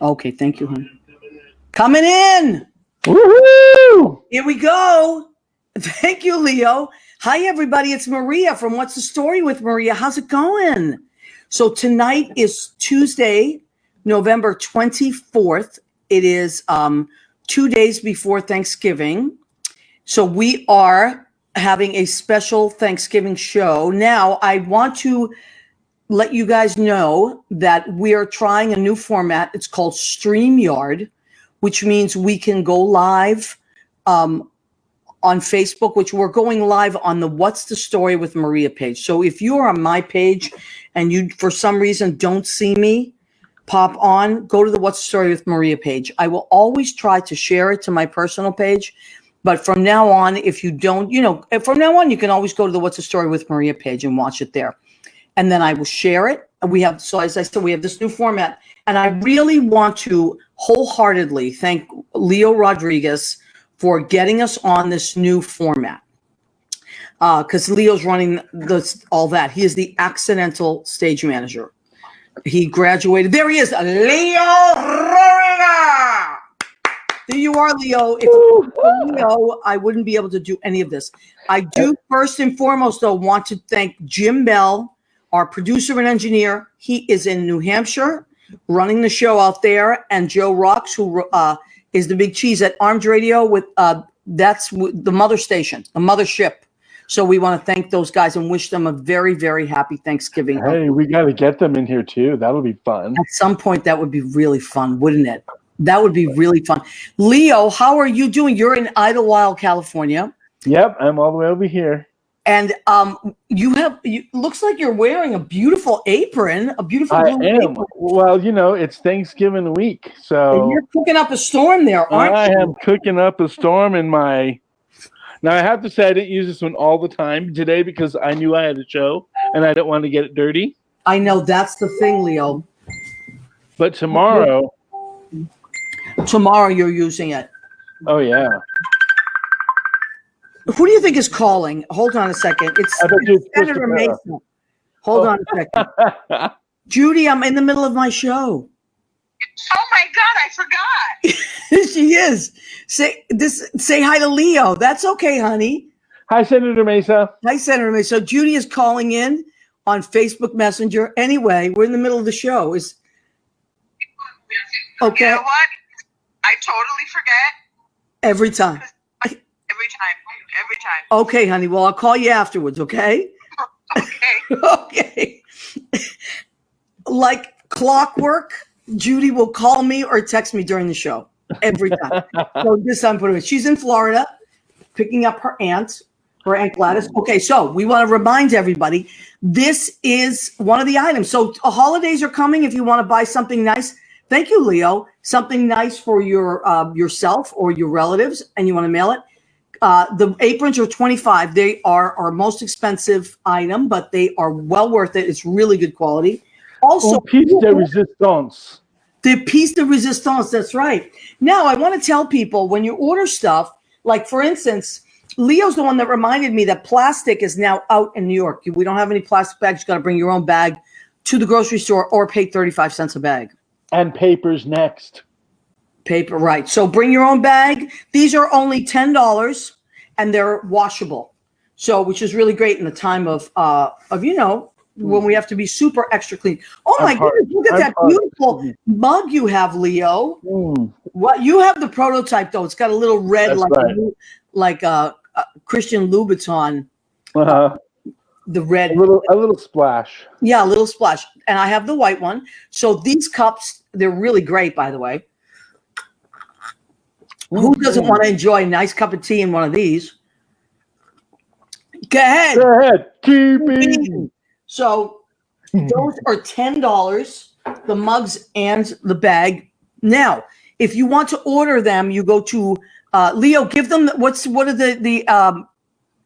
Okay, thank you, hon. Coming in. Woohoo! Here we go. Thank you, Leo. Hi, everybody. It's Maria from What's the Story with Maria. How's it going? So tonight is Tuesday, November 24th. It is 2 days before Thanksgiving. So we are having a special Thanksgiving show. Now, I want to let you guys know that we are trying a new format. It's called StreamYard, which means we can go live on Facebook, which we're going live on the What's the Story with Maria page. So if you are on my page and you, for some reason, don't see me pop on, go to the What's the Story with Maria page. I will always try to share it to my personal page. But from now on, if you don't, from now on, you can always go to the What's the Story with Maria page and watch it there. And then I will share it. So as I said, we have this new format. And I really want to wholeheartedly thank Leo Rodriguez for getting us on this new format. Because Leo's running all that. He is the accidental stage manager. He graduated. There he is, Leo Rodriguez. There you are, Leo. If you were Leo, I wouldn't be able to do any of this. I do first and foremost, though, want to thank Jim Bell, our producer and engineer. He is in New Hampshire running the show out there, and Joe Rocks, who is the big cheese at Armed Radio with that's the mother station, the mothership. So we want to thank those guys and wish them a very, very happy Thanksgiving. Hey, we got to get them in here too. That'll be fun. At some point, that would be really fun, wouldn't it? That would be really fun. Leo, how are you doing? You're in Idlewild, California. Yep, I'm all the way over here. And looks like you're wearing a beautiful apron, a beautiful I am. apron. Well, it's Thanksgiving week, so And you're cooking up a storm there, aren't you? I am cooking up a storm in my. Now I have to say I didn't use this one all the time today because I knew I had a show and I didn't want to get it dirty. I know that's the thing, Leo. But tomorrow you're using it. Oh yeah. Who do you think is calling? Hold on a second. It's Senator Mason. Hold on a second. Judy, I'm in the middle of my show. Oh my God, I forgot. She is. Say hi to Leo. That's okay, honey. Hi, Senator Mesa. Hi, Senator Mesa. So Judy is calling in on Facebook Messenger. Anyway, we're in the middle of the show. Okay. You know what? I totally forget. Every time. Every time. Okay, honey. Well, I'll call you afterwards, okay? Okay. Okay. Like clockwork, Judy will call me or text me during the show every time. So this time, she's in Florida picking up her aunt Gladys. Okay, so we want to remind everybody, this is one of the items. So holidays are coming. If you want to buy something nice, thank you, Leo, something nice for your yourself or your relatives, and you want to mail it. The aprons are $25. They are our most expensive item, but they are well worth it. It's really good quality. Also, piece de resistance. The piece de resistance, that's right. Now, I want to tell people when you order stuff, like for instance, Leo's the one that reminded me that plastic is now out in New York. We don't have any plastic bags. You got to bring your own bag to the grocery store or pay 35 cents a bag. And paper's next. Paper, right. So bring your own bag. These are only $10 and they're washable. So, which is really great in the time of when we have to be super extra clean. Oh my goodness, look at that beautiful mug you have, Leo. What you have the prototype though. It's got a little red like a Christian Louboutin. The red. A little splash. Yeah, a little splash. And I have the white one. So these cups, they're really great, by the way. Who doesn't want to enjoy a nice cup of tea in one of these? Go ahead. Keep eating. So those are $10, the mugs and the bag. Now, if you want to order them, you go to Leo. Give them what are the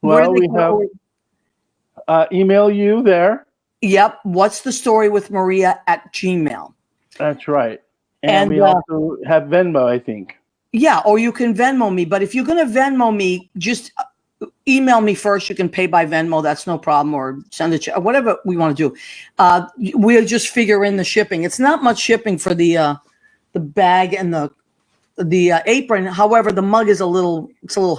well, we have email you there. Yep. What's the story with Maria at Gmail? That's right. And we also have Venmo, I think. Yeah, or you can Venmo me. But if you're going to Venmo me, just email me first. You can pay by Venmo. That's no problem. Or send it, whatever we want to do. We'll just figure in the shipping. It's not much shipping for the bag and the apron. However, the mug is a little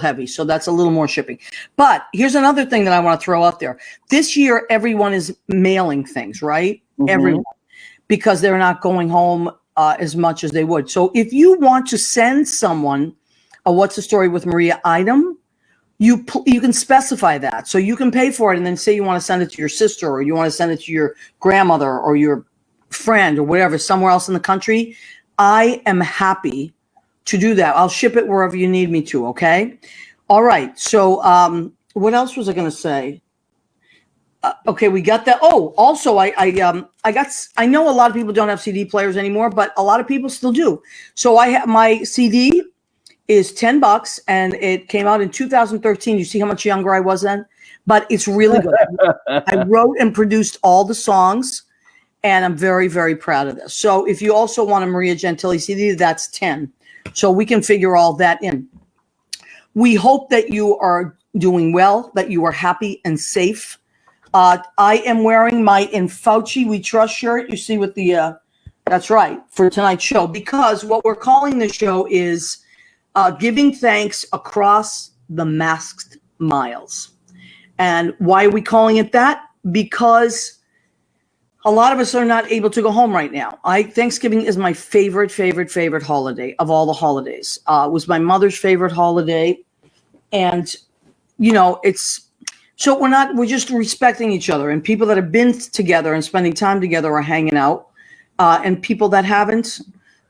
heavy, so that's a little more shipping. But here's another thing that I want to throw out there. This year, everyone is mailing things, right? Mhm. Everyone, because they're not going home as much as they would. So if you want to send someone a What's the Story with Maria item, you can specify that. So you can pay for it and then say you want to send it to your sister, or you want to send it to your grandmother or your friend or whatever, somewhere else in the country. I am happy to do that. I'll ship it wherever you need me to. Okay. All right. So what else was I going to say? Okay, we got that. Oh, also, I know a lot of people don't have CD players anymore, but a lot of people still do. So I have my CD is $10, and it came out in 2013. You see how much younger I was then? But it's really good. I wrote and produced all the songs, and I'm very, very proud of this. So if you also want a Maria Gentili CD, that's 10. So we can figure all that in. We hope that you are doing well, that you are happy and safe. I am wearing my In Fauci We Trust shirt. You see with the, that's right, for tonight's show, because what we're calling the show is giving thanks across the masked miles. And why are we calling it that? Because a lot of us are not able to go home right now. Thanksgiving is my favorite holiday of all the holidays. It was my mother's favorite holiday. And, so we're just respecting each other, and people that have been together and spending time together are hanging out. And people that haven't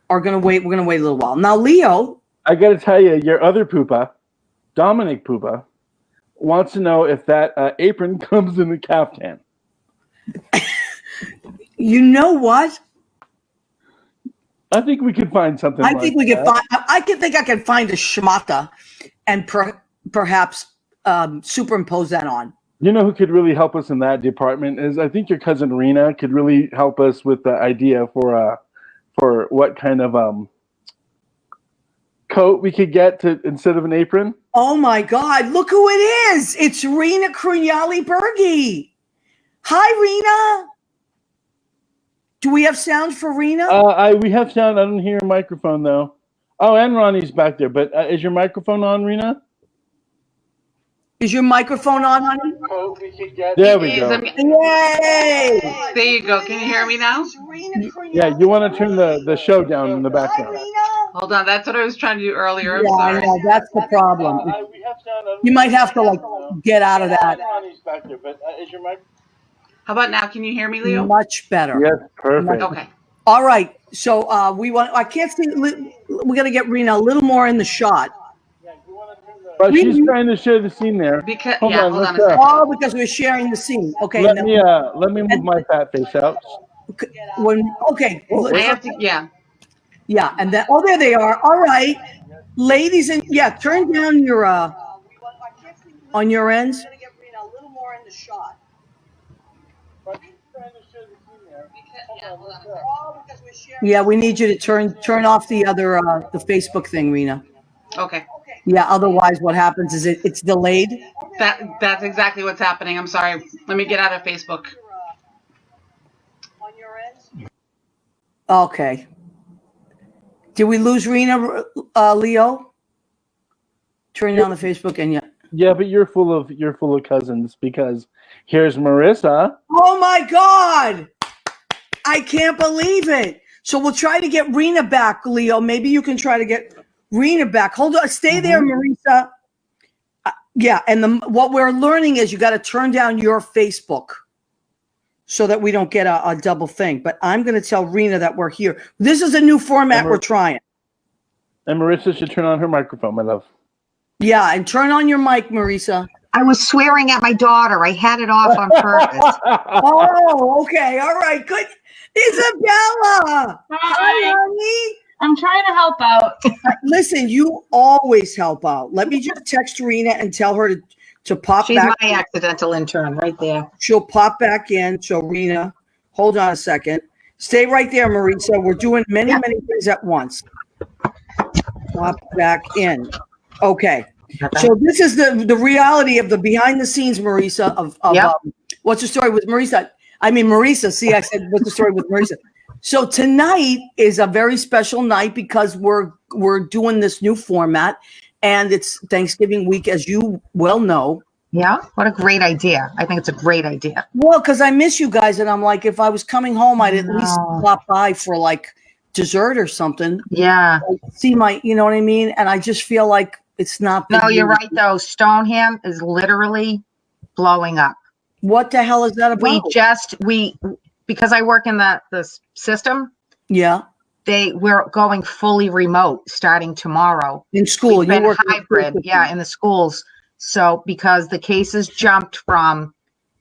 are going to wait. We're going to wait a little while. Now, Leo. I got to tell you, your other Poopa, Dominic Poopa, wants to know if that apron comes in the caftan. You know what? I think we could find something. I think I could find a schmata and perhaps superimpose that on. You know who could really help us in that department is, I think your cousin Rena could really help us with the idea for what kind of coat we could get to instead of an apron. Oh my God! Look who it is! It's Rena Krunyali Berge. Hi, Rena. Do we have sound for Rena? We have sound. I don't hear a microphone though. Oh, and Ronnie's back there. But is your microphone on, Rena? Is your microphone on, honey? There we go. Yay! There you go. Can you hear me now? Yeah, you want to turn the show down in the background. Hold on. That's what I was trying to do earlier. I'm Yeah, sorry. I know. That's the problem. You might have to get out of that. How about now? Can you hear me, Leo? Much better. Yes, perfect. Okay. All right. So I can't see. We got to get Rena a little more in the shot. But she's trying to share the scene there. Hold on a second. Oh, because we're sharing the scene. Okay. Let me move my fat face out. Okay. I have to. Yeah. Yeah, and then there they are. All right, ladies, and turn down your on your ends. Yeah, we need you to turn off the other the Facebook thing, Rena. Okay. Yeah, otherwise what happens is it's delayed. That's exactly what's happening. I'm sorry. Let me get out of Facebook. Okay. Did we lose Rena, Leo? Turn down the Facebook and Yeah, but you're full of cousins, because here's Marissa. Oh my God! I can't believe it. So we'll try to get Rena back, Leo. Maybe you can try to get Rena back. Hold on, stay there, Marissa. And what we're learning is you got to turn down your Facebook so that we don't get a double thing. But I'm going to tell Rena that we're here. This is a new format we're trying. And Marissa should turn on her microphone, my love. Yeah, and turn on your mic, Marissa. I was swearing at my daughter. I had it off on purpose. Oh, okay. All right. Good. Isabella. Hi, honey. I'm trying to help out. Listen, you always help out. Let me just text Rena and tell her to pop She's back. my accidental intern right there. She'll pop back in. So Rena, hold on a second. Stay right there, Marisa. We're doing many things at once. Pop back in. Okay. So this is the reality of the behind the scenes, Marisa, of What's the Story with Marisa. I mean, Marisa. See, I said, what's the story with Marisa? So tonight is a very special night because we're doing this new format, and it's Thanksgiving week, as you well know. Yeah. What a great idea. I think it's a great idea. Well, because I miss you guys, and I'm like, if I was coming home, I'd at least No. stop by for like dessert or something. Yeah. See you know what I mean? And I just feel like it's not. the No, you're year. right though. Stoneham is literally blowing up. What the hell is that about? Because I work in the system, Yeah, we're going fully remote starting tomorrow. in school. We've You been work in hybrid, school. yeah, in the schools. So because the cases jumped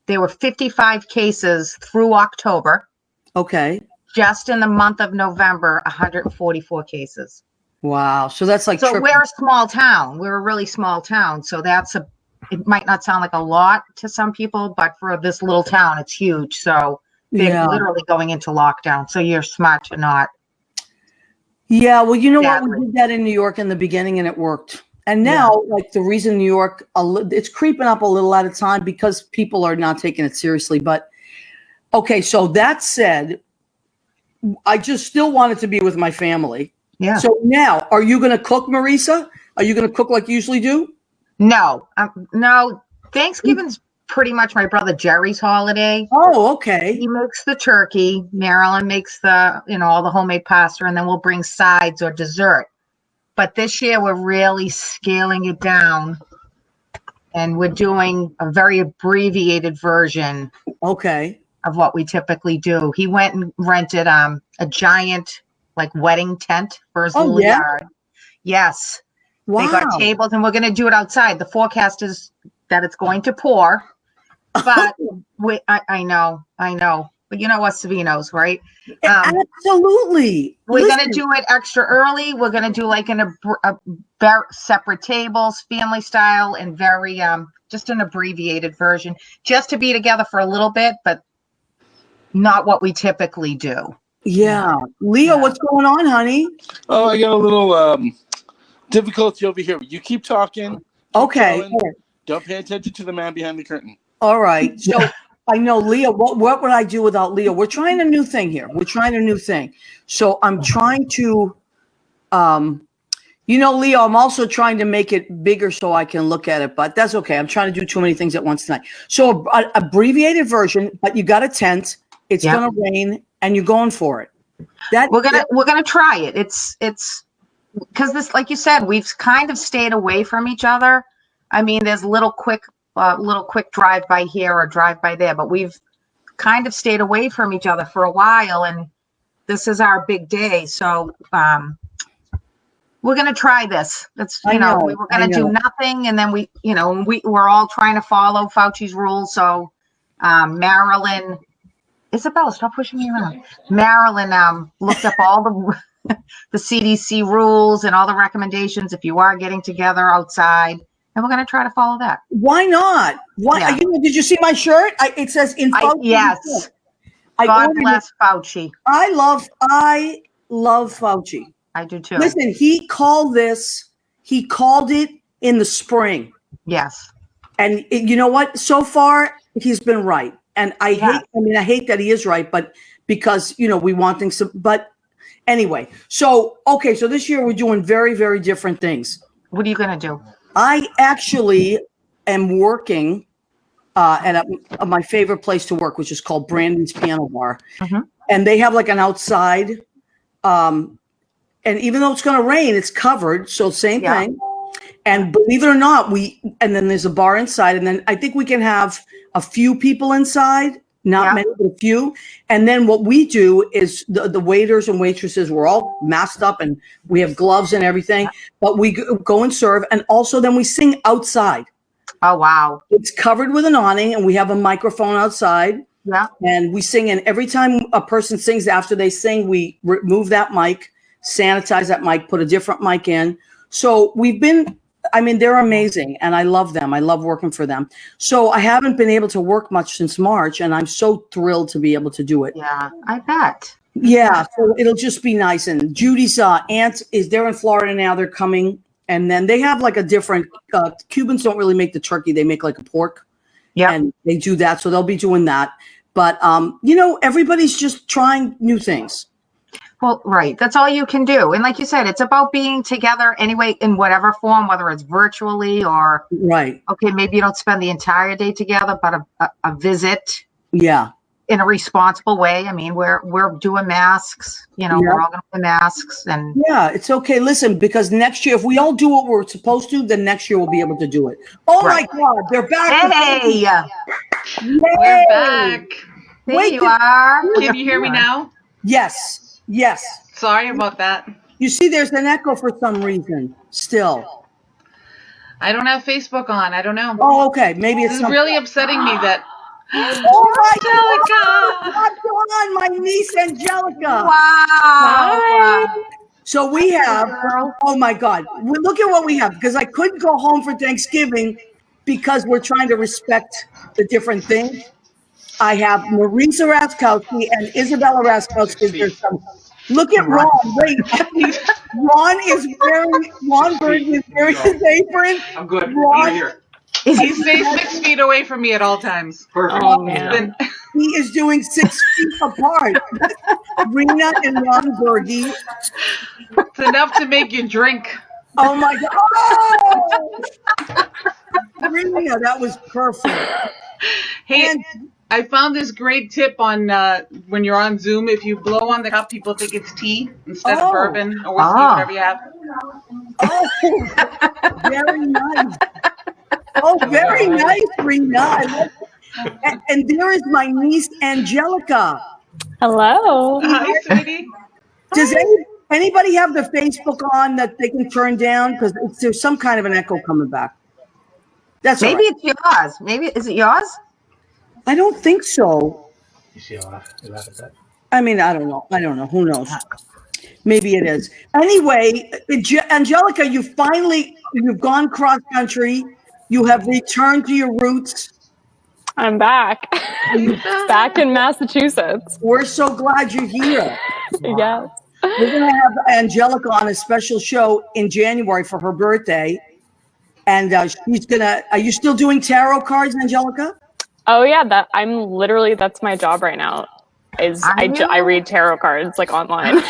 there were 55 cases through October. Okay. Just in the month of November, 144 cases. Wow. So that's like So triple. we're a small town. We're a really small town. So it might not sound like a lot to some people, but for this little town, it's huge. So they're Yeah. literally going into lockdown. So you're smart to not. Yeah. Well, you know what? We Sadly. did that in New York in the beginning, and it worked. And now, like the reason New York, it's creeping up a little at a time because people are not taking it seriously. But okay. So that said, I just still wanted to be with my family. Yeah. So now, are you going to cook, Marisa? Are you going to cook like you usually do? No. No. Thanksgiving's pretty much my brother Jerry's holiday. Oh, okay. He makes the turkey. Marilyn makes all the homemade pasta, and then we'll bring sides or dessert. But this year we're really scaling it down, and we're doing a very abbreviated version Okay. of what we typically do. He went and rented a giant like wedding tent for his little yeah? yard. Yes. Wow. They got tables, and we're going to do it outside. The forecast is that it's going to pour, but I know, but you know us Savinos, right? Absolutely. We're going Listen, to do it extra early. We're going to do like separate tables, family style, and very just an abbreviated version, just to be together for a little bit, but not what we typically do. Yeah. Leo, what's going on, honey? Oh, I got a little difficulty over here. You keep talking. Keep Okay. going. Don't pay attention to the man behind the curtain. All right. So I know Leo, what would I do without Leo? We're trying a new thing here. We're trying a new thing. So I'm trying to, Leo, I'm also trying to make it bigger so I can look at it, but that's okay. I'm trying to do too many things at once tonight. So abbreviated version, but you got a tent. It's Yeah. going to rain and you're going for it. We're gonna try it. It's because this, like you said, we've kind of stayed away from each other. I mean, there's little quick drive by here or drive by there, but we've kind of stayed away from each other for a while, and this is our big day. So we're gonna try this. We were gonna do nothing, and then we're all trying to follow Fauci's rules. So Marilyn. Isabella, stop pushing me around. Marilyn looked up all the CDC rules and all the recommendations if you are getting together outside, and we're going to try to follow that. Why not? Why? Yeah. Did you see my shirt? It says in Fauci. Yes. I God ordered bless it. Fauci. I love Fauci. I do too. Listen, he called it in the spring. Yes. And you know what? So far, he's been right. And I hate that he is right, but because, we want things but anyway. So this year we're doing very, very different things. What are you going to do? I actually am working at my favorite place to work, which is called Brandon's Piano Bar. Mhm. And they have like an outside, and even though it's going to rain, it's covered. So same thing. And believe it or not, and then there's a bar inside, and then I think we can have a few people inside, not many, but a few. And then what we do is the waiters and waitresses, we're all masked up and we have gloves and everything, but we go and serve. And also then we sing outside. Oh, wow. It's covered with an awning and we have a microphone outside. Yeah. And we sing. And every time a person sings, after they sing, we remove that mic, sanitize that mic, put a different mic in. So they're amazing and I love them. I love working for them. So I haven't been able to work much since March and I'm so thrilled to be able to do it. Yeah, I bet. Yeah. So it'll just be nice. And Judy's aunt they're in Florida now. They're coming. And then they have like a different, Cubans don't really make the turkey. They make like a pork. Yeah. And they do that. So they'll be doing that. But, everybody's just trying new things. Well, right. That's all you can do. And like you said, it's about being together anyway, in whatever form, whether it's virtually or, Right. okay, maybe you don't spend the entire day together, but a visit Yeah. in a responsible way. I mean, we're doing masks, Yeah. we're all going to wear masks and Yeah, it's okay. Listen, because next year, if we all do what we're supposed to, then next year we'll be able to do it. Oh Right. my God, they're back. hey, Yay! We're back. there Wait, you are. Can you hear me now? Yes. Yes. Sorry about that. You see, there's an echo for some reason still. I don't have Facebook on. I don't know. Oh, okay. Maybe it's This is something. really upsetting me that. Oh my Angelica! God! What's going on, my niece Angelica? Wow. So we have, oh my God, look at what we have, because I couldn't go home for Thanksgiving because we're trying to respect the different things. I have Marisa Raskowski and Isabella Raskowski. There's some, look at Ron. Wait, Ron Bird is wearing his apron. I'm good. Ron- I'm here. He stays 6 feet away from me at all times. Perfect. Oh, man. He is doing 6 feet apart. Rena and Ron Berge. It's enough to make you drink. Oh my God. Oh! Rena, that was perfect. Hey, And I found this great tip on when you're on Zoom. If you blow on the cup, people think it's tea instead of bourbon or whiskey, whatever you have. oh, very nice. Oh, very nice, Rena. And there is my niece Angelica. Hello. Hi, sweetie. Does anybody have the Facebook on that they can turn down? Because there's some kind of an echo coming back. That's all Maybe right. it's yours. Maybe, is it yours? I don't think so. You see how you laugh at that? I mean, I don't know. Who knows? Maybe it is. Anyway, Angelica, you've gone cross country. You have returned to your roots. I'm back. Back in Massachusetts. We're so glad you're here. Yes. We're going to have Angelica on a special show in January for her birthday. And she's going to, are you still doing tarot cards, Angelica? Oh yeah, that's my job right now. I read tarot cards like online.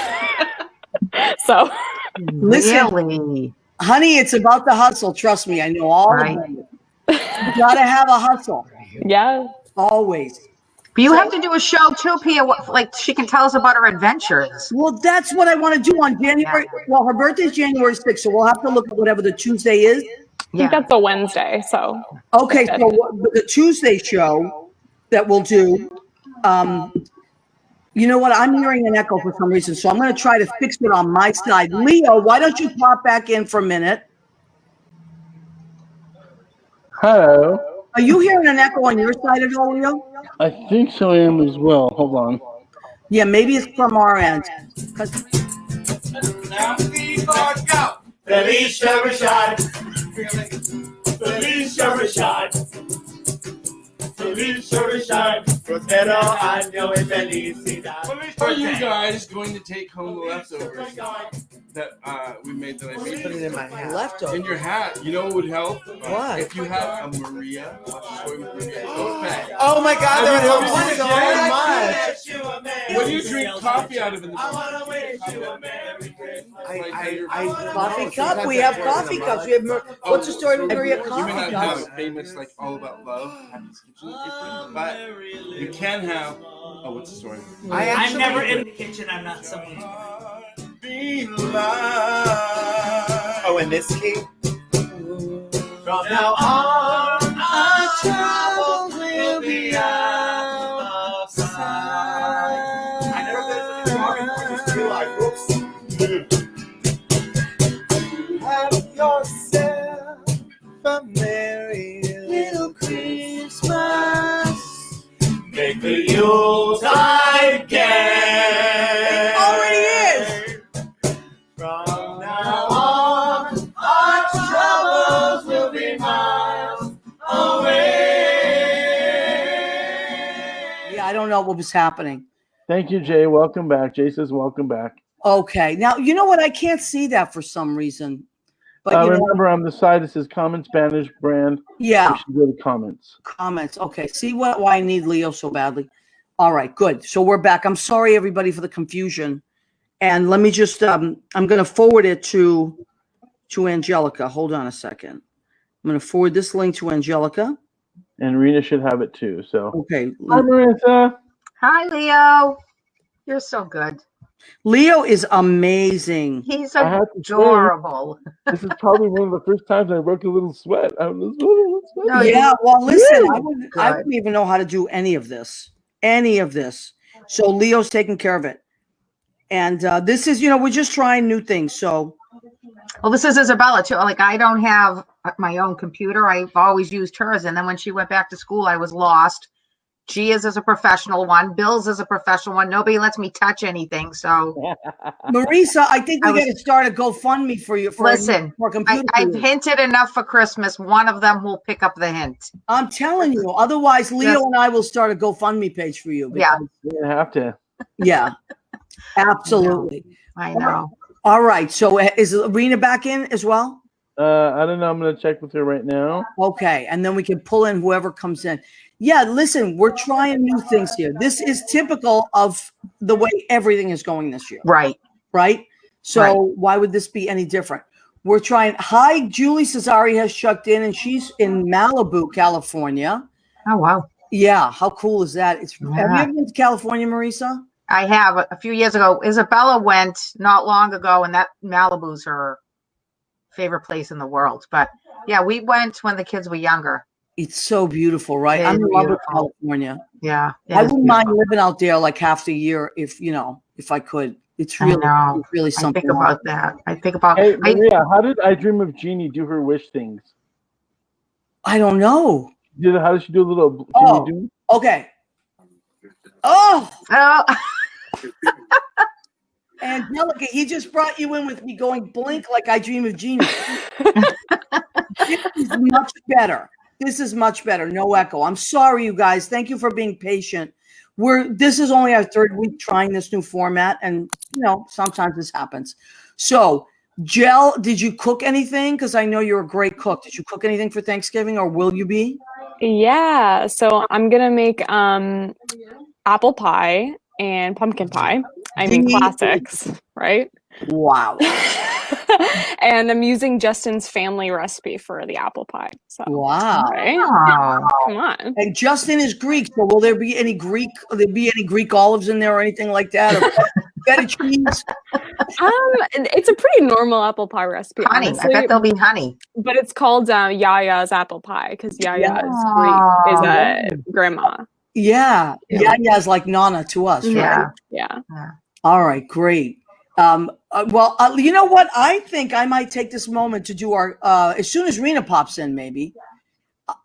So Listen, Really? honey, it's about the hustle. Trust me. I know all Right. about it. You got to have a hustle. yeah. Always. But you have to do a show too, Pia. Like she can tell us about her adventures. Well, that's what I want to do on January. Well, her birthday is January 6th, so we'll have to look at whatever the Tuesday is. I think that's a Wednesday, so Okay, so the Tuesday show that we'll do, you know what? I'm hearing an echo for some reason, so I'm going to try to fix it on my side. Leo, why don't you pop back in for a minute? Hello. Are you hearing an echo on your side at all, Leo? I think so I am as well. Hold on. Yeah, maybe it's from our end. 'Cause- Felicia Rashad. Felicia Rashad. Felicia Rashad. Prospero año y felicidad. Are you guys going to take home the leftovers that we made that I made? Put it in my hat. Leftover. In your hat. You know what would help? What? If you had a Maria, watch the story with Maria. Tote bag. Oh my God, that would help Have so much. What do you drink coffee out of in the I wanna wish you a Merry Christmas. Coffee cup. We have coffee cups. We have. What's the story with Maria You may coffee not have cups? a famous, like, all about love, Happy's Kitchen apron, but you can have. Oh, what's the story? I'm never in the kitchen. I'm not someone's Oh, and this key? From now on, our troubles will be outside. I never did this before. Just realized, whoops. Have yourself a merry little Christmas. Make the Yuletide gay. It already is. From now on, our troubles will be miles away. Yeah, I don't know what was happening. Thank you, Jay. Welcome back. Jay says welcome back. Okay, now you know what? I can't see that for some reason. But you know, Remember, on the side it says Common Spanish brand. yeah, You should go to comments. comments. Okay, see why I need Leo so badly. All right, good. So we're back. I'm sorry, everybody, for the confusion. And let me just, I'm going to forward it to Angelica. Hold on a second. I'm going to forward this link to Angelica. And Rena should have it too. So, Okay. hi, Marissa. Hi, Leo. You're so good. Leo is amazing. He's I have to say, adorable. this is probably one of the first times I broke a little sweat. I was a little sweaty. No, Yeah. Well, listen, I Good. wouldn't even know how to do any of this. So Leo's taking care of it. And this is, we're just trying new things. So, Well, this is Isabella too. Like, I don't have my own computer. I've always used hers. And then when she went back to school, I was lost. Gia's is a professional one. Bill's is a professional one. Nobody lets me touch anything. So, Marisa, I think we got to start a GoFundMe for you. listen, for a computer. I've hinted enough for Christmas. One of them will pick up the hint. I'm telling you. Otherwise, Leo and I will start a GoFundMe page for you. Yeah. You have to. Yeah. Absolutely. I know. All right. So is Rena back in as well? I don't know. I'm going to check with her right now. Okay. And then we can pull in whoever comes in. Yeah, listen, we're trying new things here. This is typical of the way everything is going this year. Right. Right? So why would this be any different? We're trying. Hi, Julie Cesari has checked in, and she's in Malibu, California. Oh, wow. Yeah. How cool is that? Have you Yeah. ever been to California, Marisa? I have a few years ago. Isabella went not long ago, and that Malibu's her favorite place in the world. But yeah, we went when the kids were younger. It's so beautiful, right? It I'm is in love with beautiful. California. Yeah. it I is wouldn't mind beautiful. living out there like half the year if I could. It's I know. really I something. think about that. I think about. Hey, Maria, how did I Dream of Jeannie do her wish things? I don't know. How did she do a little? Can Oh. you do? Okay. Oh, Oh, Angelica, he just brought you in with me going blink like I Dream of Jeannie. This is much better. This is much better. No echo. I'm sorry, you guys. Thank you for being patient. This is only our third week trying this new format, and sometimes this happens. So, Jel, did you cook anything? Because I know you're a great cook. Did you cook anything for Thanksgiving, or will you be? Yeah, so I'm gonna make apple pie and pumpkin pie. I mean classics, right? Wow. And I'm using Justin's family recipe for the apple pie. So Wow. right? oh. Come on. And Justin is Greek, so will there be any Greek olives in there or anything like that? Or feta cheese? It's a pretty normal apple pie recipe, Honey. honestly, I bet there'll be honey. but it's called Yaya's apple pie because Yaya is Oh. Greek, is a grandma. Yeah. Yeah, is like Nana to us, right? Yeah. Yeah. All right, great. Well, you know what? I think I might take this moment to do our, as soon as Rena pops in, maybe.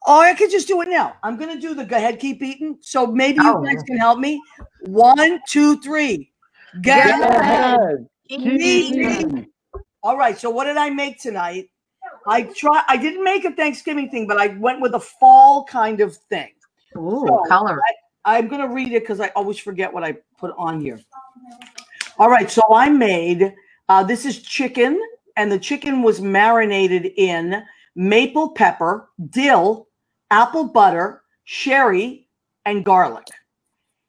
Or I could just do it now. I'm going to do the go ahead, keep eating. So maybe you guys can help me. 1, 2, 3. Go ahead. Keep Keep eating. eating. All right. So what did I make tonight? I didn't make a Thanksgiving thing, but I went with a fall kind of thing. Ooh, So, color. I'm going to read it because I always forget what I put on here. All right. So I made, this is chicken, and the chicken was marinated in maple pepper, dill, apple butter, sherry, and garlic.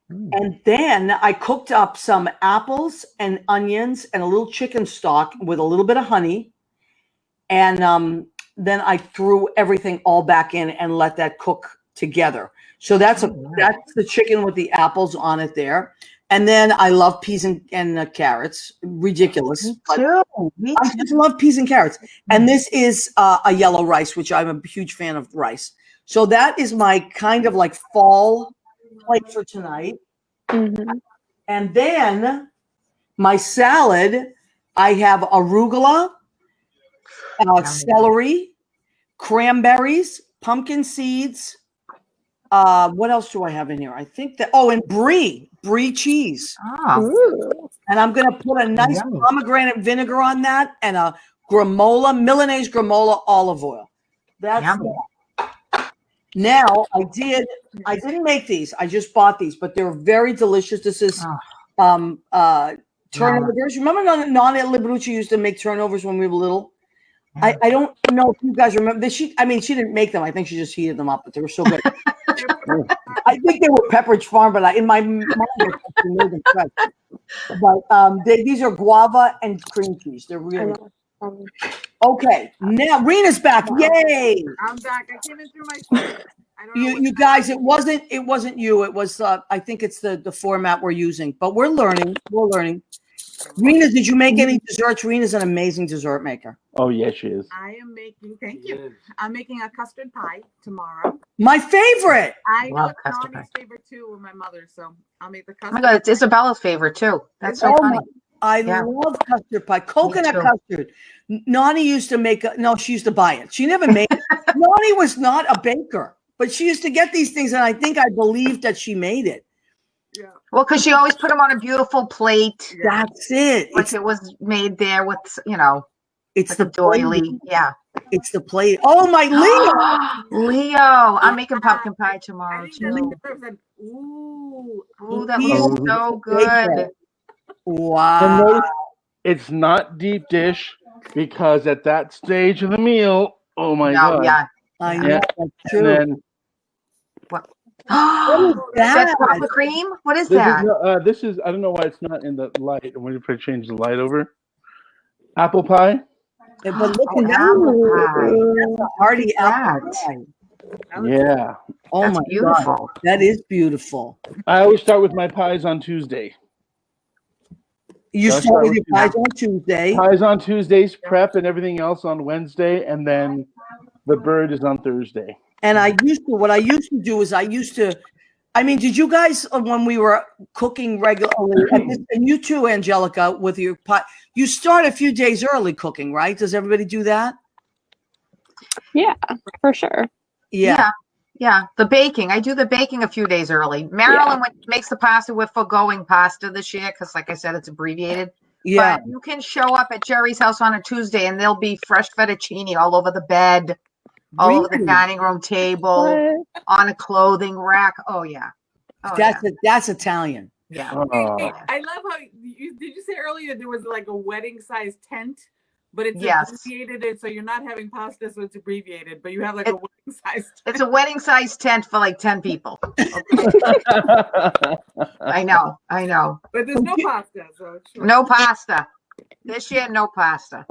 And then I cooked up some apples and onions and a little chicken stock with a little bit of honey. And then I threw everything all back in and let that cook together. So that's the chicken with the apples on it there. And then I love peas and carrots. Ridiculous. But I just love peas and carrots. And this is a yellow rice, which I'm a huge fan of rice. So that is my kind of like fall plate for tonight. Mm-hmm. And then my salad, I have arugula, celery, cranberries, pumpkin seeds. What else do I have in here? I think that, and brie cheese. Oh, Ooh. And I'm going to put a nice Yummy. pomegranate vinegar on that and a Milanese granola olive oil. That's Yummy. Now I didn't make these. I just bought these, but they're very delicious. This is turnovers. Remember Nana Librucci used to make turnovers when we were little? I don't know if you guys remember this. She didn't make them. I think she just heated them up, but they were so good. I think they were Pepperidge Farm, but in my mind, I made them fresh. But these are guava and cream cheese. They're really good. Okay. Now Rena's back. Yay! I'm back. I came in through my phone. I don't know You guys, it wasn't you. It was I think it's the format we're using, but we're learning. We're learning. Rena, did you make any desserts? Rena's an amazing dessert maker. Oh, yes, she is. I am making, thank you. I'm making a custard pie tomorrow. My favorite. I know Love it's custard Nani's favorite too with my mother, so I'll make the Oh my custard. God, it's Isabella's favorite too. That's so Oh funny. I Yeah. love custard pie. Coconut too. custard. Nani used to make she used to buy it. She never made it. Nani was not a baker, but she used to get these things, and I believed that she made it. Yeah. Well, because she always put them on a beautiful plate. That's it. Like it was made there with, It's like the a doily. plate. Yeah. It's the plate. Oh my Leo. Leo, I'm making pumpkin pie I tomorrow think that's too. the first time. Ooh. Ooh, that Leo looks so good. Wow. And notice it's not deep dish because at that stage of the meal, oh my No, God. yeah. I know Yeah. that's And true. then What is That's that? proper cream? What is this that? is I don't know why it's not in the light. I'm going to change the light over. Apple pie. But look Oh, at apple pie. that's a hearty apple That. pie. Yeah. Oh That's my beautiful. God. That is beautiful. I always start with my pies on Tuesday. You That's start how with your we do pies on Tuesday. Pies on Tuesdays, prep and everything else on Wednesday, and then the bird is on Thursday. And what I used to do is did you guys, when we were cooking regularly, and you too, Angelica, with your pie, you start a few days early cooking, right? Does everybody do that? Yeah, for sure. Yeah. Yeah. The baking. I do the baking a few days early. Marilyn makes the pasta with foregoing pasta this year because, like I said, it's abbreviated. Yeah. But you can show up at Jerry's house on a Tuesday and there'll be fresh fettuccine all over the bed, all over the Really? dining room table, on a clothing rack. Oh, yeah. Oh, That's Italian. yeah. Oh. I love how did you say earlier there was like a wedding size tent, but it's Yes. abbreviated, so you're not having pasta, so it's abbreviated, but you have like a wedding size tent. It's a wedding size tent for like 10 people. I know. But there's no pasta, so it's true. No pasta. This year, no pasta.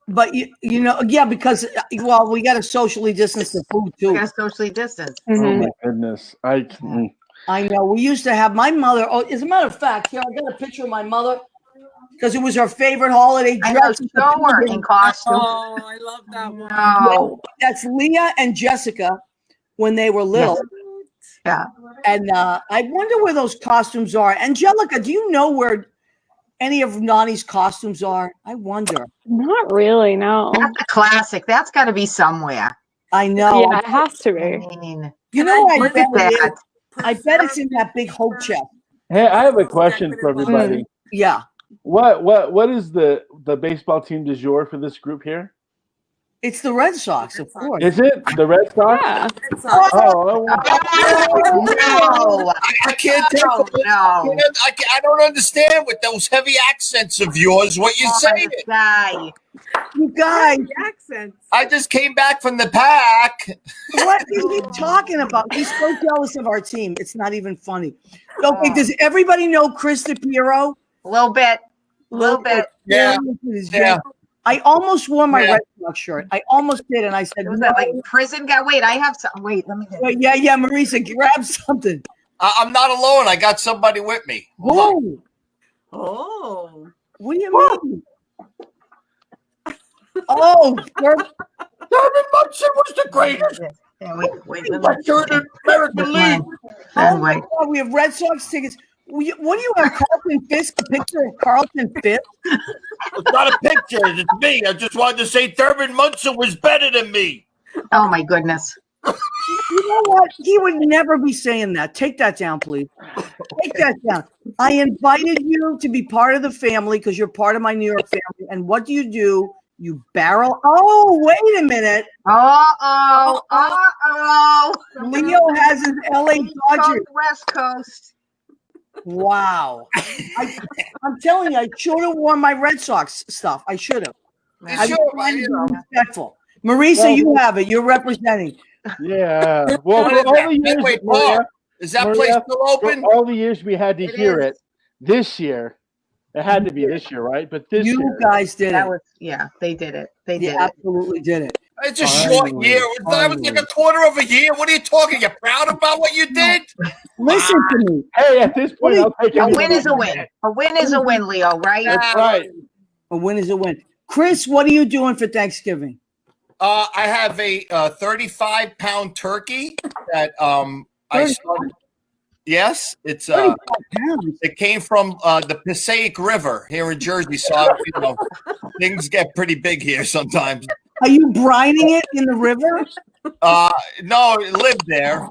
But because we got to socially distance the food We too. got to socially distance. Oh Mhm. my goodness. I know. We used to have my mother. Oh, as a matter of fact, here I got a picture of my mother because it was her favorite holiday I know. dress. Show her in costume. Oh, I love that one. No. That's Leah and Jessica when they were little. Yeah. And I wonder where those costumes are. Angelica, do you know where any of Nani's costumes are? I wonder. Not really, no. That's a classic. That's got to be somewhere. I know. Yeah, it has to I be. mean, You know, I look bet at it is. that. I bet it's in that big hope chest. Hey, I have a question for everybody. Yeah. What is the baseball team du jour for this group here? It's the Red Sox, of course. Is it the Red Sox? Yeah. Oh, No. I can't take Oh, it. no. I don't understand with those heavy accents of yours what you're saying. This guy. You guys, The accents. I just came back from the pack. what is he talking about? He's so jealous of our team. It's not even funny. Okay, does everybody know Chris DePiero? A little bit. A little bit. Yeah. Yeah. I almost wore my Yeah. Red Sox shirt. I almost did, and I said, It was no. that like prison guy. Wait, I have some. Wait, let me get Wait, yeah, Marisa, grab something. I'm not alone. I got somebody with me. Hold on. Whoa, Oh. what do you mean? Oh, Thurman Munson was the greatest. Yeah, wait, let Let's me. turn the American League. oh Wait. my God, we have Red Sox tickets. What do you have, Carlton Fisk? A picture of Carlton Fisk? It's not a picture. It's me. I just wanted to say Thurman Munson was better than me. Oh my goodness. You know what? He would never be saying that. Take that down, please. Take that down. I invited you to be part of the family because you're part of my New York family. And what do? You barrel. Oh, wait a minute. Uh-oh. Leo has his LA Dodgers. West Coast. Wow. I'm telling you, I should have worn my Red Sox stuff. I should have. Yeah. I'm Sure, trying to you be know. respectful. Marisa, Well, you have it. You're representing. Yeah. Well, What for is all that? the years, Medway Maria, Park. Is that place Maria, still for open? all the years we had to It hear is. it, this year, it had to be this year, right? But this You year, guys did That it. was, yeah, they did it. They You did it. absolutely did it. It's a short Finally, year. That was like a quarter of a year. What are you talking? You're proud about what you did? Listen to me. hey, at this point, I'll take A any win is a win. A win is a win, Leo, right? That's right. A win is a win. Chris, what are you doing for Thanksgiving? I have a 35-pound turkey that I started. Yes, it's 35 pounds. it came from the Passaic River here in Jersey, so you know things get pretty big here sometimes. Are you brining it in the river? No, it lived there.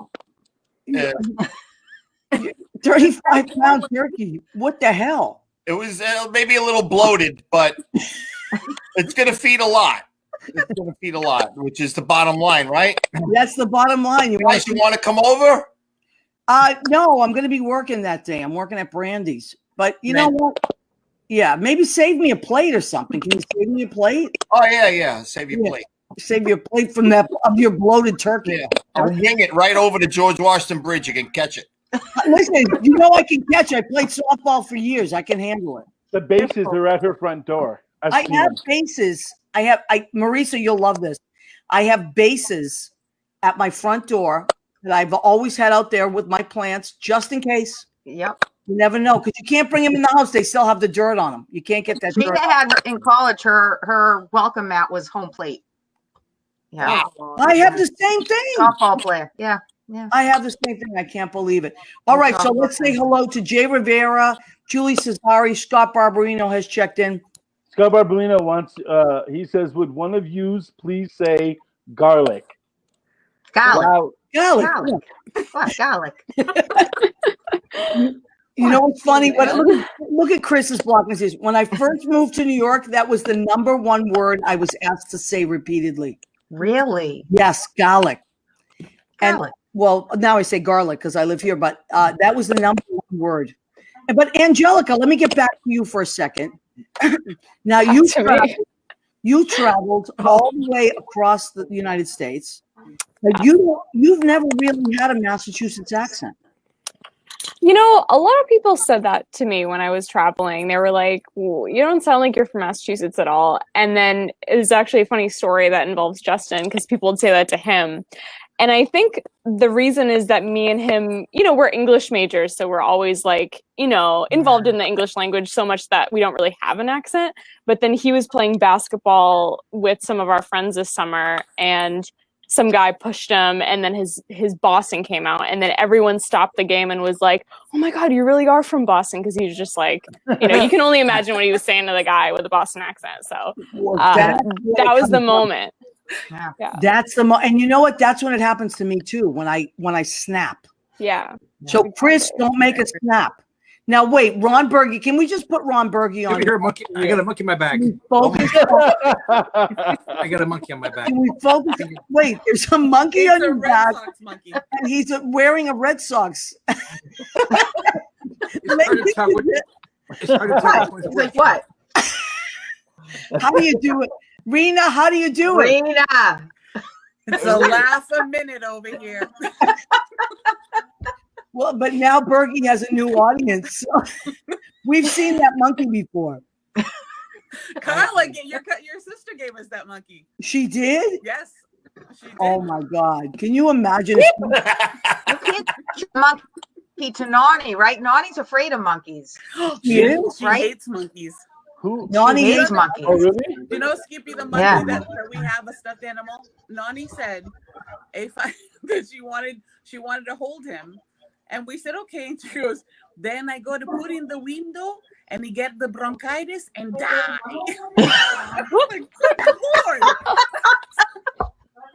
35-pound turkey. What the hell? It was maybe a little bloated, but it's going to feed a lot. It's going to feed a lot, which is the bottom line, right? That's the bottom line. You Guys, you want to come over? No, I'm going to be working that day. I'm working at Brandy's. But you know what? Yeah, maybe save me a plate or something. Can you save me a plate? Oh yeah. Save your plate. Save you a plate from that of your bloated turkey. Yeah, I'll wing it right over the George Washington Bridge. You can catch it. Listen, you know I can catch. I played softball for years. I can handle it. The bases are at her front door. I have bases. Marisa, you'll love this. I have bases at my front door that I've always had out there with my plants, just in case. Yep. You never know, because you can't bring them in the house. They still have the dirt on them. You can't get that dirt. Gina had in college, her welcome mat was home plate. Yeah. I have the same thing. Softball player. Yeah. Yeah. I have the same thing. I can't believe it. All right, so let's say hello to Jay Rivera, Julie Cesari, Scott Barberino has checked in. Scott Barberino wants, he says, would one of yous please say garlic? Garlic. Wow. Garlic. What? Garlic. You know what's funny? But look at Chris's block messages. When I first moved to New York, that was the number one word I was asked to say repeatedly. Really? Yes, garlic. Garlic. And well, now I say garlic because I live here, but that was the number one word. But Angelica, let me get back to you for a second. Now you traveled all the way across the United States, but you've never really had a Massachusetts accent. You know, a lot of people said that to me when I was traveling. They were like, well, you don't sound like you're from Massachusetts at all. And then it was actually a funny story that involves Justin because people would say that to him. And I think the reason is that me and him, you know, we're English majors. So we're always like, you know, involved in the English language so much that we don't really have an accent. But then he was playing basketball with some of our friends this summer and some guy pushed him and then his Boston came out and then everyone stopped the game and was like, oh my God, you really are from Boston. Cause he was just like, you know, you can only imagine what he was saying to the guy with a Boston accent. So that was the moment. Yeah. That's the and you know what? That's when it happens to me too. When I snap. Yeah. So Chris, don't make a snap. Now wait, Ron Berge. Can we just put Ron Berge on? Here, monkey. I got a monkey in my bag. Focus. I got a monkey on my back. Can we focus? Wait, there's a monkey It's on a your Red back, Sox monkey. and he's wearing a Red Sox. It's hard to tell which He's one's like, what? How do you do it, Rena? How do you do it? Rena. It's a laugh a minute over here. Well, but now Bergie has a new audience. So we've seen that monkey before. Carla, your sister gave us that monkey. She did? Yes, she did. Oh my God! Can you imagine? You can't teach a monkey to Nani, right? Nani's afraid of monkeys. She is? She right? hates monkeys. Who? Nani She hates hates monkeys. Oh, really? You know, Skippy, the monkey Yeah. that we have a stuffed animal. Nani said, that she wanted to hold him, and we said okay. And she goes, then I go to put in the window, and he get the bronchitis and die. I'm like, good Lord.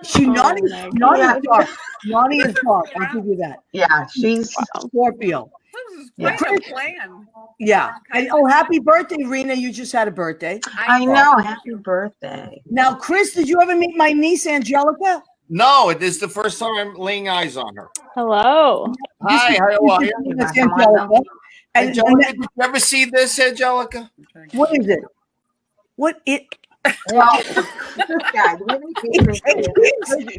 She Nani is dark. Nani is dark. I'll give you that. Yeah, she's Scorpio. This is Yeah. quite a plan. Yeah. And oh, happy birthday, Rena! You just had a birthday. I know. Happy birthday. Now, Chris, did you ever meet my niece Angelica? No, it is the first time I'm laying eyes on her. Hello. Hi, how are you? That's Angelica. And Angelica, did you ever see this, Angelica? what is it? What it? Well, this guy, we haven't even-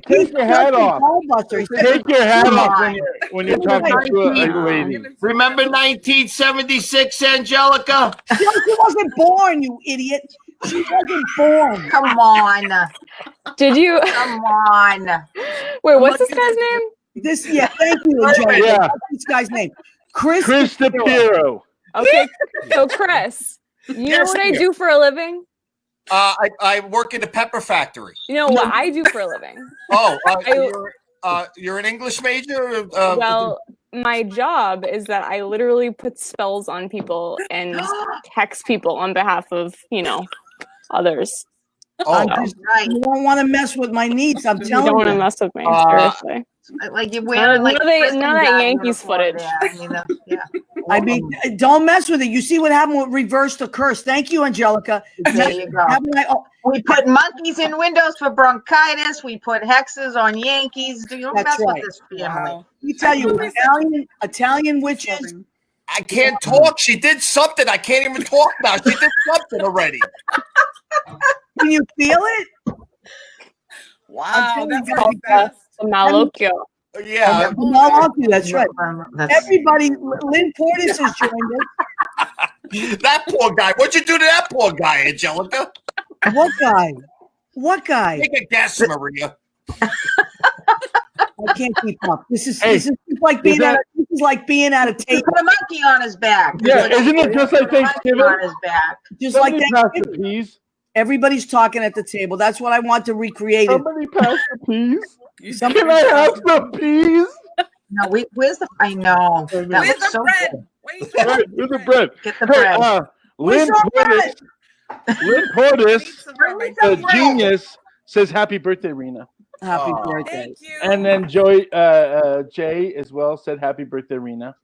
Take your hat off. Take your hat Come off on. when you're talking to a lady. Remember 1976, Angelica? She wasn't born, you idiot. She wasn't born. Come on. Did you? Come on. Wait, what's this guy's name? Thank you, Angelica. Yeah. What's this guy's name? Chris DePiero. Okay, so Chris, you know Yes, what I dear. do for a living? I work in the pepper factory. You know what I do for a living? Oh, you're an English major? Well, my job is that I literally put spells on people and text people on behalf of, others. oh, Right. You don't want to mess with my needs. I'm You telling don't want to you. mess with me, seriously. Like you're wearing like None of that Yankees footage. Yeah. I mean, don't mess with it. You see what happened with Reverse the Curse. Thank you, Angelica. There you go. oh, We put monkeys in windows for bronchitis. We put hexes on Yankees. Do you That's mess right. with this family? Wow. let me tell you, Italian witches. I can't talk. She did something. I can't even talk now. She did something already. Can you feel it? Wow, that's you, really fast. The Malocchio. Yeah. That's right. Everybody, Lynn Portis has joined us. That poor guy. What'd you do to that poor guy, Angelica? What guy? What guy? Take a guess, Maria. I can't keep up. This is Hey, like being that- this is like being at a He table. put a monkey on his back. Yeah, isn't it just like Put a monkey Thanksgiving? on his back. Just like Somebody pass the Thanksgiving. peas. Everybody's talking at the table. That's what I want to recreate. It. Somebody pass the peas. You Can I have the peas? No, where's the? I know. That Where's looks the so bread? good. Where's Hey, where's the bread? Get the Hey, bread. Where's Lynn our Portis, Lynn Portis, the bread? genius, says happy birthday, Rena. Happy Oh. birthday. Thank you. And then Jay as well said happy birthday, Rena.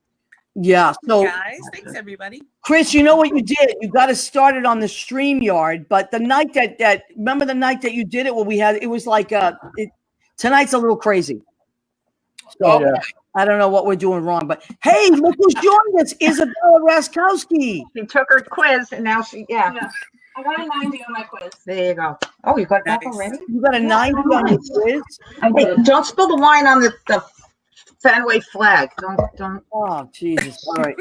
Yeah. So, Guys, thanks everybody. Chris, you know what you did? You got to start it on the StreamYard. But the night that remember the night that you did it, it was like tonight's a little crazy. So Yeah. I don't know what we're doing wrong. But hey, look who's joined us, Isabella Raskowski. She took her quiz and now I got a 90 on my quiz. There you go. Oh, you got it back Nice. already? You got a 90 on your quiz. Hey, don't spill the wine on the Fenway flag. Don't. Oh, Jesus. All right.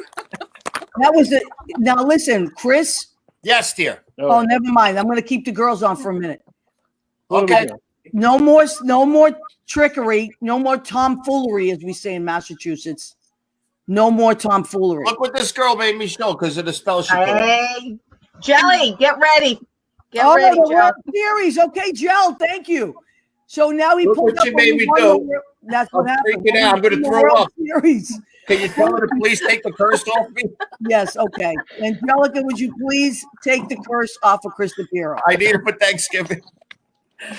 That was it. Now listen, Chris. Yes, dear. Oh, never mind. I'm going to keep the girls on for a minute. Okay. No more trickery. No more tomfoolery, as we say in Massachusetts. No more tomfoolery. Look what this girl made me show because of the spell she put on. Hey, Jelly, get ready. Get Oh, ready, the Joe. World Series. Okay, Gel, thank you. So now he Look pulled what up you on made the me one do. where- That's what I'm happened. freaking out. I'm gonna The throw World up. Series. Can you tell her to please take the curse off me? Yes, okay. Angelica, would you please take the curse off of Chris DePiero? I need it for Thanksgiving.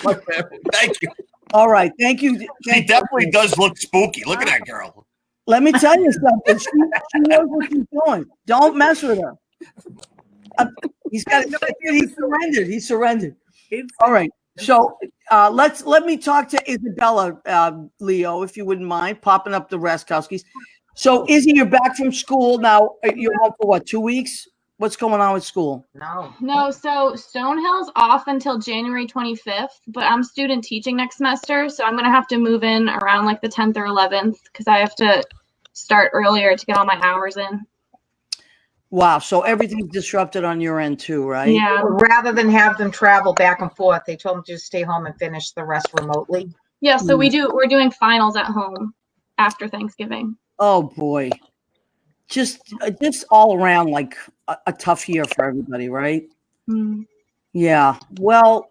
My family. Thank you. All right, thank you. She Thank you. definitely does look spooky. Look at that girl. Let me tell you something. She knows what she's doing. Don't mess with her. He's got. He surrendered. He surrendered. All right. So let me talk to Isabella, Leo, if you wouldn't mind popping up the Raskowskis. So Izzy, you're back from school now. You're home for what? 2 weeks? What's going on with school? No, so Stonehill's off until January 25th, but I'm student teaching next semester, so I'm going to have to move in around like the 10th or 11th because I have to start earlier to get all my hours in. Wow. So everything's disrupted on your end too, right? Yeah. Rather than have them travel back and forth, they told them to just stay home and finish the rest remotely. Yeah, so we're doing finals at home after Thanksgiving. Oh boy. Just all around like a tough year for everybody, right? Mm. Yeah. Well,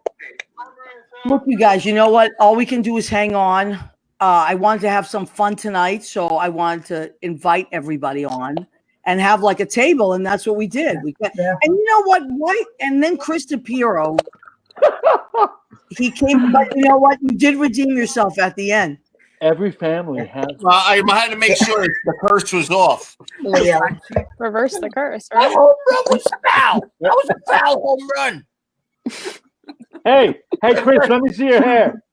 look, you guys, you know what? All we can do is hang on. I wanted to have some fun tonight, so I wanted to invite everybody on and have like a table, and that's what we did. And you know what? Why? And then Chris DePiero, he came, but you know what? You did redeem yourself at the end. Every family has. I had to make sure the curse was off. Yeah. Reverse the curse, That right? home run was a foul. That was a foul home run. Hey, Chris, let me see your hair.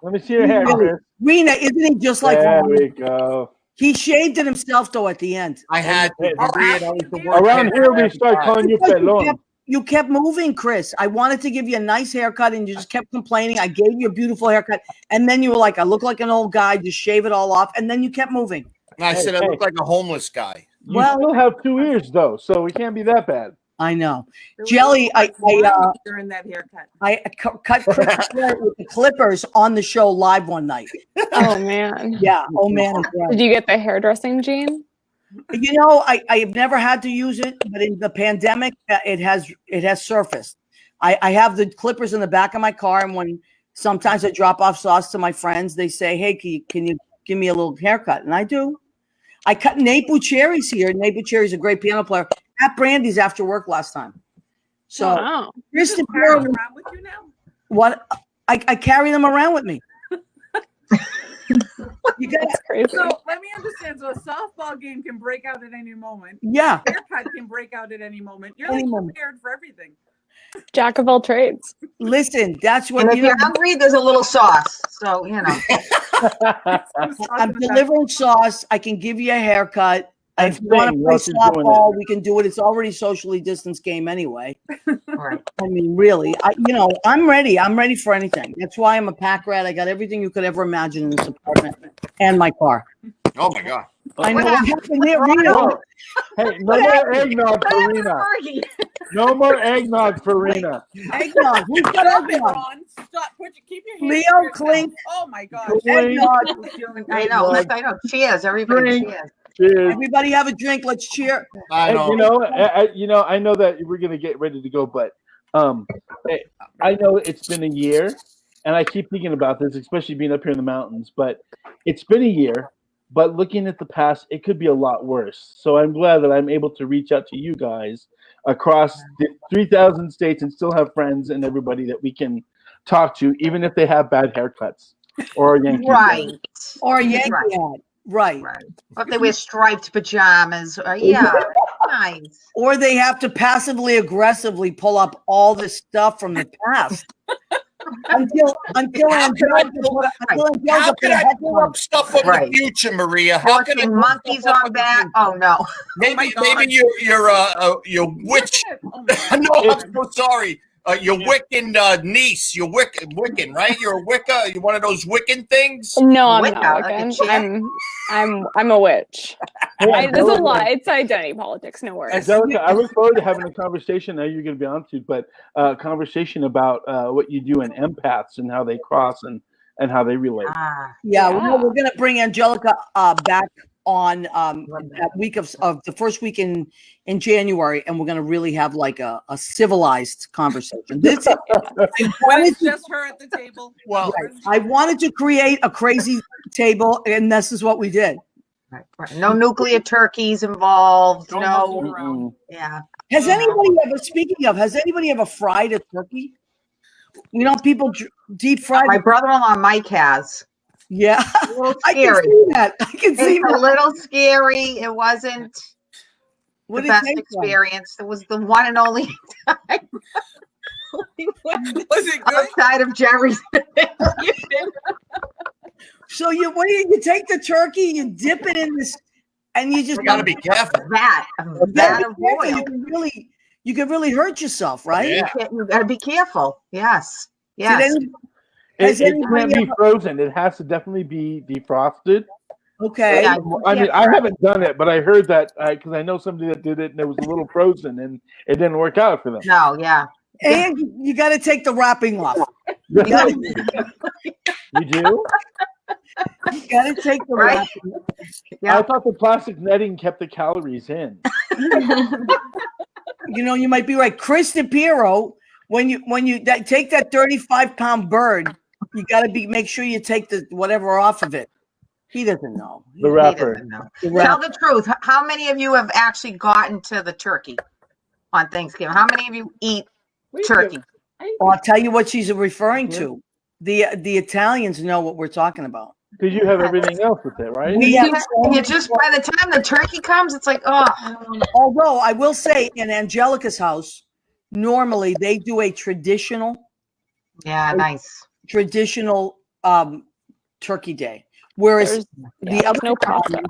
Let me see your hair, Chris. Rena, isn't he just like There we go. he shaved it himself though at the end? I had Hey, Maria, that was the worst Around hit here, I we ever start got. calling you pelon. you kept moving, Chris. I wanted to give you a nice haircut, and you just kept complaining. I gave you a beautiful haircut, and then you were like, "I look like an old guy. Just shave it all off." And then you kept moving. And I said I look like a homeless guy. You still have 2 ears though, so it can't be that bad. I know, There was Jelly. during that haircut. I cut Chris hair with the clippers on the show live one night. Oh man. Yeah. Oh man. Did you get the hairdressing gene? You know, I've never had to use it, but in the pandemic, it has surfaced. I have the clippers in the back of my car, and when sometimes I drop off sauce to my friends, they say, "Hey, can you give me a little haircut?" And I do. I cut Nate Bucherry's here. Nate Bucherry's a great piano player. At Brandy's after work last time. So, Wow. Kristen Carry Pearl, them around with you now? what? I carry them around with me. You got That's crazy. So let me understand. So a softball game can break out at any moment. yeah. Haircut can break out at any moment. You're Any like moment. prepared for everything. Jack of all trades. Listen, that's what And if you know. you're hungry, there's a little sauce. So, you know. I'm delivering sauce. I can give you a haircut. And If you want to sing play while she's doing softball, we can do it. It's already socially distanced game anyway. Right. I mean, really, I'm ready. I'm ready for anything. That's why I'm a pack rat. I got everything you could ever imagine in this apartment and my car. Oh my God. I know What what happened there, Reno. Whoa. Hey, no more eggnog for Rena. Fergie. No more eggnog for Rena. Eggnog. Who's got Stop it, eggnog? Ron. Stop. Keep your hands Leo, to yourself. Clink. Oh my God. Eggnog. I know. I know. Cheers, everybody. Drink. Cheers. Cheers. Everybody have a drink. Let's cheer. I Hey, know. I know that we're gonna get ready to go, but I know it's been a year, and I keep thinking about this, especially being up here in the mountains. But it's been a year. But looking at the past, it could be a lot worse. So I'm glad that I'm able to reach out to you guys across the 3,000 states and still have friends and everybody that we can talk to, even if they have bad haircuts or a Yankee. Right. Or a Yankee Right. hat. Right. Right. Or if they wear striped pajamas. Yeah. Nice. Or they have to passively aggressively pull up all this stuff from the past. until How can I How can I pull up stuff from Right. the future, Maria? How can I Horse and pull up monkeys stuff on from the that. future? Oh no. Maybe God. maybe your witch. Oh my No, I'm so sorry. Your Wiccan niece. You're Wiccan, right? You're a Wicca. You're one of those Wiccan things. No, I'm Wicca, not like a Wiccan. chick? I'm a witch. Hey, There's a lie. It's identity politics. No worries. Angelica, I look forward to having a conversation. I know you're going to be on to, but conversation about what you do in empaths and how they cross and how they relate. Yeah, Yeah. we're going to bring Angelica back on that week of the first week in January, and we're going to really have like a civilized conversation. This When it's just her at the table. Well, I wanted to create a crazy table, and this is what we did. Right, right. No nuclear turkeys involved. Don't No. mess around. Yeah. Has anybody ever, speaking of, has anybody ever fried a turkey? You know, people deep fry. My brother-in-law Mike has. Yeah, A little I can scary. see that. I can see It's a that. little scary. It wasn't What the did it best taste like? experience. It was the one and only time. We went Was it good? outside of Jerry's. So what do you take the turkey, you dip it in this, and you just you got to be careful. That You that gotta of be careful. oil. You can really hurt yourself, right? Yeah. You gotta be careful. Yes. Did Yes. any- has It anybody can't be ever- frozen. It has to definitely be defrosted. Okay. Yeah. I mean, I haven't done it, but I heard that because I know somebody that did it and it was a little frozen and it didn't work out for them. No, yeah. And you got to take the wrapping off. You got to You do? take the Right. wrapping. Yeah. I thought the plastic netting kept the calories in. You know, you might be right. Chris DePiero, when you take that 35-pound bird, you got to make sure you take the whatever off of it. He doesn't know. The He wrapper. doesn't know. The Tell wrapper. the truth. How many of you have actually gotten to the turkey on Thanksgiving? How many of you eat turkey? Well, I'll tell you what she's referring to. The Italians know what we're talking about. Because you have everything else with it, right? We have And you just by the time the turkey comes, it's like, oh, Although I will say, in Angelica's house, normally they do a traditional yeah, nice. turkey day, whereas There's the other no pasta.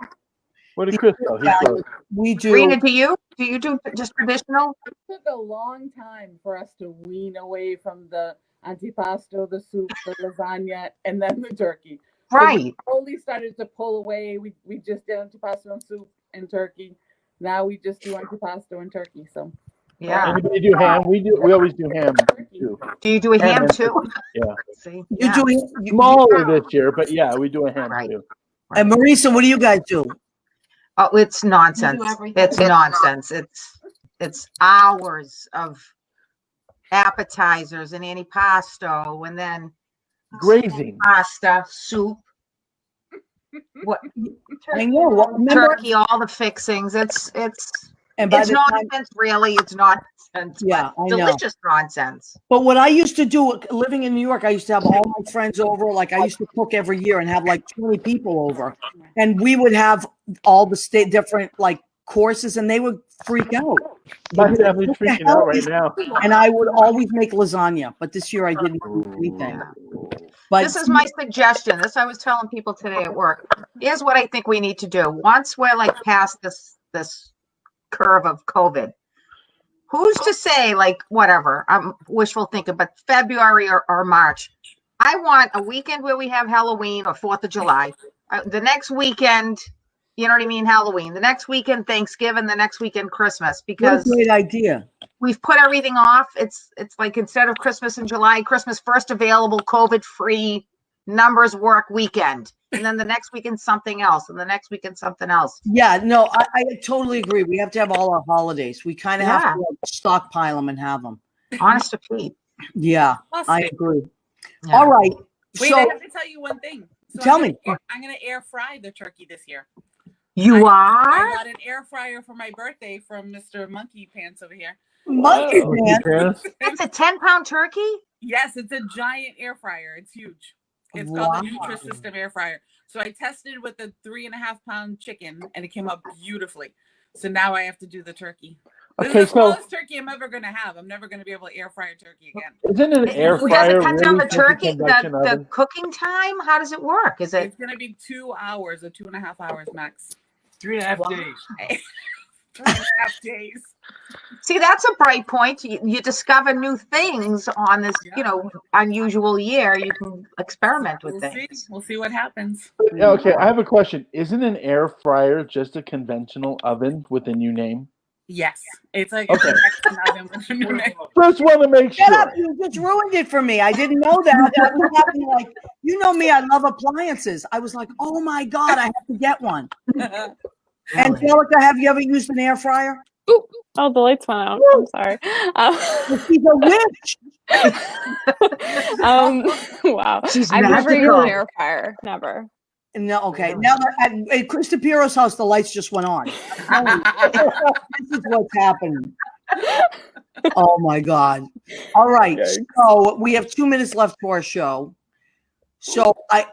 What did Chris know? He Italians, goes, we do. Rena, do you? Do you do just traditional? It took a long time for us to wean away from the antipasto, the soup, the lasagna, and then the turkey. So Right. we slowly started to pull away. We just did antipasto and soup and turkey. Now we just do antipasto and turkey. So Yeah. Anybody do ham? We always do ham too. Do you do a ham and too? Yeah. See? You Yeah. do Smaller this year, but yeah, we do a ham Right. too. And Marisa, what do you guys do? Oh, it's nonsense. everything. It's nonsense. It's hours of appetizers and antipasto and then Grazing. pasta, soup, what I know. Well, remember, turkey, all the fixings. It's and by it's the time, nonsense, really. It's nonsense. Yeah, but I know. delicious nonsense. but what I used to do living in New York, I used to have all my friends over. Like I used to cook every year and have like 20 people over, and we would have all the different like courses, and they would freak out. My family's freaking out right now. And I would always make lasagna, but this year I didn't do anything. But This is my suggestion. This I was telling people today at work. Here's what I think we need to do. Once we're like past this curve of COVID, who's to say, like, whatever, I'm wishful thinking, but February or March, I want a weekend where we have Halloween or 4th of July. The next weekend, you know what I mean, Halloween. The next weekend, Thanksgiving. The next weekend, Christmas. what a Because great idea. we've put everything off. It's like instead of Christmas in July, Christmas first available, COVID-free, numbers work weekend. And then the next weekend, something else. And the next weekend, something else. Yeah, no, I totally agree. We have to have all our holidays. We kind of have Yeah. to like, stockpile them and have them. Honest to Pete. Yeah, I Awesome. agree. Yeah. All right. Wait, So I have to tell you one thing. So Tell I'm me. I'm gonna air fry the turkey this year. You I are? got an air fryer for my birthday from Mr. Monkey Pants over here. monkey Oh, man. yes. It's a 10-pound turkey? Yes, it's a giant air fryer. It's huge. It's called the Nutrisystem air fryer. So I tested with the 3.5-pound chicken, and it came out beautifully. So now I have to do the turkey. This Okay, is the so- smallest turkey I'm ever gonna have. I'm never gonna be able to air fry a turkey again. Isn't an air Does fryer it cut down the really just a turkey, convection the oven? cooking time? How does it work? Is it? It's gonna be 2 hours or 2.5 hours max. 3.5 days. 3.5 days. See, that's a bright point. You discover new things on this, unusual year. You can experiment with We'll see. things. We'll see what happens. Yeah, okay, I have a question. Isn't an air fryer just a conventional oven with a new name? Yes, it's like Okay. a Mexican oven with a new name. Just want to make Shut up! sure. You just ruined it for me. I didn't know that. I was happy, like, you know me. I love appliances. I was like, oh my god, I have to get one. Angelica, have you ever used an air fryer? Oh, the lights went out. I'm sorry. She's a witch. Wow. She's I've never used magical. an air fryer. Never. No, okay. Now at Chris DePiero's house, the lights just went on. This is what's happening. Oh my god! All right, Yikes. so we have 2 minutes left for our show. So I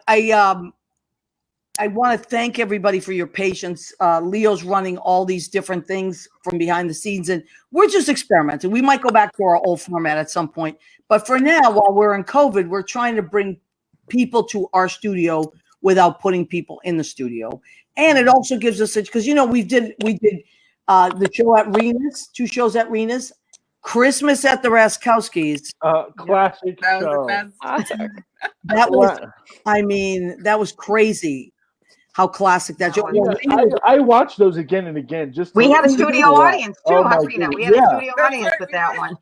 want to thank everybody for your patience. Leo's running all these different things from behind the scenes, and we're just experimenting. We might go back to our old format at some point, but for now, while we're in COVID, we're trying to bring people to our studio without putting people in the studio. And it also gives us because we did the show at Rena's, 2 shows at Rena's, Christmas at the Raskowskis. Classic That was show. the best. That was, I mean, that was crazy how classic that show. Yeah, I watched those again and again. Just We to- had a studio Yeah. audience too, Oh my Hasrina. We goodness. had a Yeah. studio audience with that one.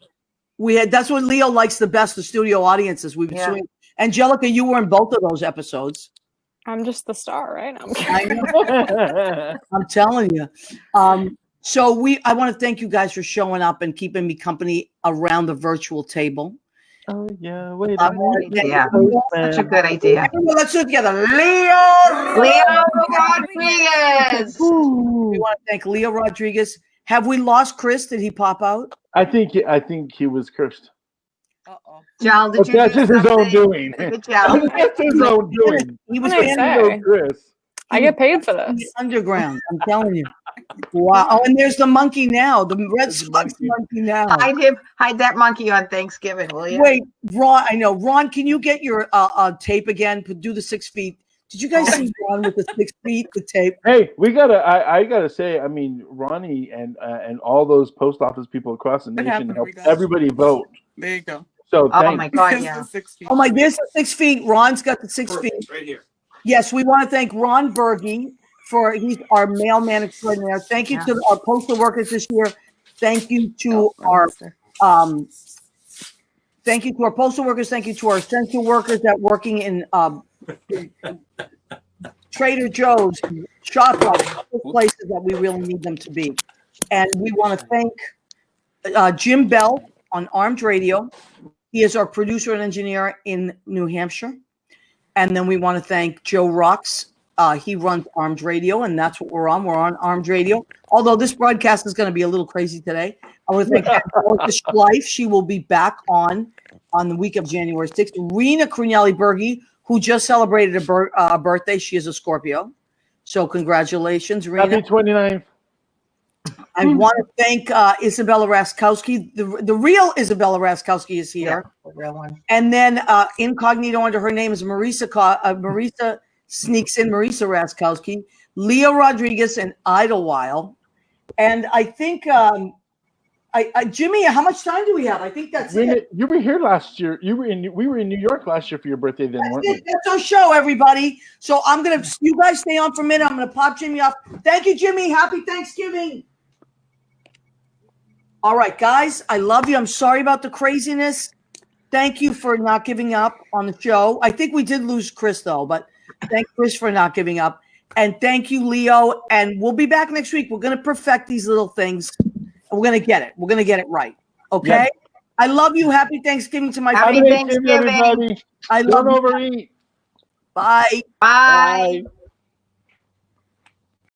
That's what Leo likes the best, the studio audiences. We've been Yeah. doing. Angelica, you were in both of those episodes. I'm just the star, right? I'm I know. I'm telling you. So I want to thank you guys for showing up and keeping me company around the virtual table. Oh yeah, wait I a minute. Yeah. Such a good idea. Let's do it together. Leo Rodriguez. We want to thank Leo Rodriguez. Have we lost Chris? Did he pop out? I think he was cursed. Uh-oh. Jal, did But you that's do just his own something? doing. Good job. That's his own doing. He was What in did I No, say? Chris. I get paid for the this. underground. I'm telling you. Wow. Oh, and there's the monkey now. The Red Sox monkey now. Hide that monkey on Thanksgiving, will you? Wait, Ron, I know. Ron, can you get your tape again? Do the 6 feet Did you guys see Ron with the 6 feet, the tape? Hey, we gotta. I gotta say. I mean, Ronnie and all those post office people across the nation happened? helped We got- everybody vote. There you go. So Oh thanks. my God, It's yeah. the 6 feet. Oh my, there's the 6 feet. Ron's got the 6 feet. Right here. Yes, we want to thank Ron Berge he's our mailman extraordinaire. Thank you to our postal workers this year. Thank you to our postal workers. Thank you to our essential workers that working in Trader Joe's, ShopRite, places that we really need them to be. And we want to thank Jim Bell on Armed Radio. He is our producer and engineer in New Hampshire. And then we want to thank Joe Rocks. He runs Armed Radio, and that's what we're on. We're on Armed Radio. Although this broadcast is going to be a little crazy today. I want to thank Angelica Schleif. She will be back on the week of January 6th. Rena Crunelli-Berge, who just celebrated a birthday. She is a Scorpio. So congratulations, Rena. Happy 29th. I want to thank Isabella Raskowski. The real Isabella Raskowski is here. The real one. And then incognito under her name is Marisa sneaks in, Marisa Raskowski, Leo Rodriguez, and Idlewild. And I think, Jimmy, how much time do we have? I think that's it. You were here last year. We were in New York last year for your birthday then, weren't we? That's our show, everybody. So you guys stay on for a minute. I'm going to pop Jimmy off. Thank you, Jimmy. Happy Thanksgiving. All right, guys, I love you. I'm sorry about the craziness. Thank you for not giving up on the show. I think we did lose Chris, though, but thank Chris for not giving up. And thank you, Leo. And we'll be back next week. We're going to perfect these little things. And we're going to get it. We're going to get it right. Okay? Yep. I love you. Happy Thanksgiving to my Happy family. Thanksgiving. Everybody. I love Don't you. overeat. Bye. Bye. Bye.